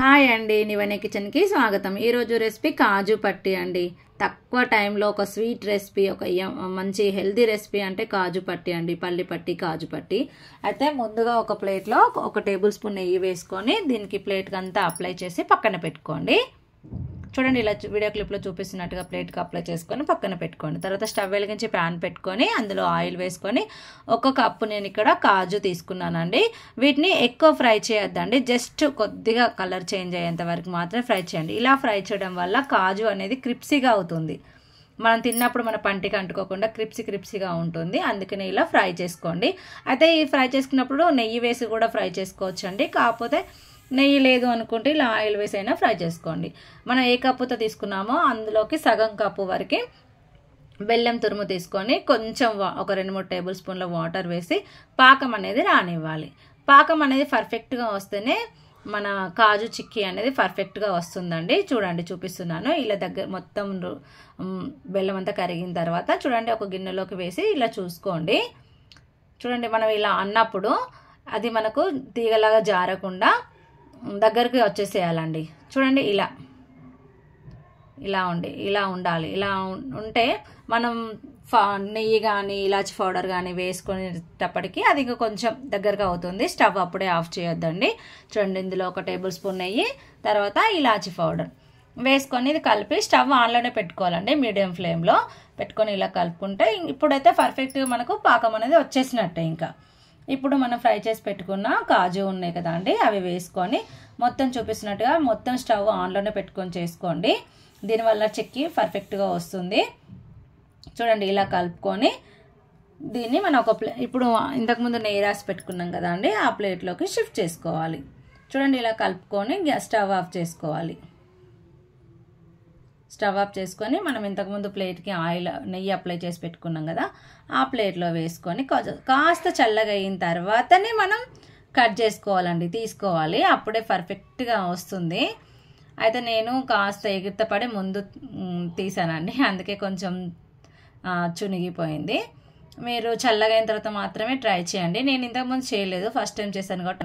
Hi అండి, నివనే కిచెన్కి స్వాగతం. ఈరోజు రెసిపీ కాజు పట్టి అండి. తక్కువ టైంలో ఒక స్వీట్ రెసిపీ, ఒక మంచి హెల్దీ రెసిపీ అంటే కాజు పట్టి అండి. పల్లి పట్టి, కాజు పట్టి. అయితే ముందుగా ఒక ప్లేట్లో 1 టేబుల్ స్పూన్ నెయ్యి వేసుకొని దీనికి ప్లేట్కి అంతా అప్లై చేసి పక్కన పెట్టుకోండి. చూడండి, ఇలా వీడియో క్లిప్లో చూపిస్తున్నట్టుగా ప్లేట్కి అప్లై చేసుకొని పక్కన పెట్టుకోండి. తర్వాత స్టవ్ వెలిగించి ప్యాన్ పెట్టుకొని అందులో ఆయిల్ వేసుకొని 1 కప్పు నేను ఇక్కడ కాజు తీసుకున్నానండి. వీటిని ఎక్కువ ఫ్రై చేయొద్దండి, జస్ట్ కొద్దిగా కలర్ చేంజ్ అయ్యేంత వరకు మాత్రమే ఫ్రై చేయండి. ఇలా ఫ్రై చేయడం వల్ల కాజు అనేది క్రిప్సీగా అవుతుంది. మనం తిన్నప్పుడు మన పంటికి అంటుకోకుండా క్రిప్సీగా ఉంటుంది. అందుకని ఇలా ఫ్రై చేసుకోండి. అయితే ఈ ఫ్రై చేసుకున్నప్పుడు నెయ్యి వేసి కూడా ఫ్రై చేసుకోవచ్చు అండి. కాకపోతే నెయ్యి లేదు అనుకుంటే ఇలా ఆయిల్ వేసి అయినా ఫ్రై చేసుకోండి. మనం ఏ కప్పుతో తీసుకున్నామో అందులోకి సగం కప్పు వరకు బెల్లం తురుము తీసుకొని కొంచెం ఒక 2-3 టేబుల్ స్పూన్ల వాటర్ వేసి పాకం అనేది రానివ్వాలి. పాకం అనేది పర్ఫెక్ట్గా వస్తేనే మన కాజు చిక్కీ అనేది పర్ఫెక్ట్గా వస్తుందండి. చూడండి, చూపిస్తున్నాను. ఇలా మొత్తం బెల్లం అంతా కరిగిన తర్వాత చూడండి, ఒక గిన్నెలోకి వేసి ఇలా చూసుకోండి. చూడండి, మనం ఇలా అన్నప్పుడు అది మనకు తీగలాగా జారకుండా దగ్గరికి వచ్చేసేయాలండి. చూడండి, ఇలా ఉండాలి. ఇలా ఉంటే మనం నెయ్యి కానీ ఇలాచి పౌడర్ కానీ వేసుకునేటప్పటికి అది ఇంకా కొంచెం దగ్గరగా అవుతుంది. స్టవ్ అప్పుడే ఆఫ్ చేయొద్దండి. చూడండి, ఇందులో 1 టేబుల్ స్పూన్ నెయ్యి, తర్వాత ఇలాచి పౌడర్ వేసుకొని ఇది కలిపి స్టవ్ ఆన్లోనే పెట్టుకోవాలండి. మీడియం ఫ్లేమ్లో పెట్టుకొని ఇలా కలుపుకుంటే ఇప్పుడైతే పర్ఫెక్ట్గా మనకు పాకం అనేది వచ్చేసినట్టే. ఇంకా ఇప్పుడు మనం ఫ్రై చేసి పెట్టుకున్న కాజు ఉన్నాయి కదా అండి, అవి వేసుకొని మొత్తం చూపిస్తున్నట్టుగా మొత్తం స్టవ్ ఆన్లోనే పెట్టుకొని చేసుకోండి. దీనివల్ల చిక్కీ పర్ఫెక్ట్గా వస్తుంది. చూడండి, ఇలా కలుపుకొని దీన్ని మనం ఇప్పుడు ఇంతకుముందు నెయ్యి రాసి పెట్టుకున్నాం కదా అండి, ఆ ప్లేట్లోకి షిఫ్ట్ చేసుకోవాలి. చూడండి, ఇలా కలుపుకొని స్టవ్ ఆఫ్ చేసుకోవాలి. స్టవ్ ఆఫ్ చేసుకొని మనం ఇంతకుముందు ప్లేట్కి నెయ్యి అప్లై చేసి పెట్టుకున్నాం కదా, ఆ ప్లేట్లో వేసుకొని కాస్త చల్లగా అయిన తర్వాతనే మనం కట్ చేసుకోవాలండి, తీసుకోవాలి. అప్పుడే పర్ఫెక్ట్గా వస్తుంది. అయితే నేను కాస్త ఎగిరితపడి ముందు తీసానండి, అందుకే కొంచెం చునిగిపోయింది. మీరు చల్లగా అయిన తర్వాత మాత్రమే ట్రై చేయండి. నేను ఇంతకుముందు చేయలేదు, ఫస్ట్ టైం చేశాను కాబట్టి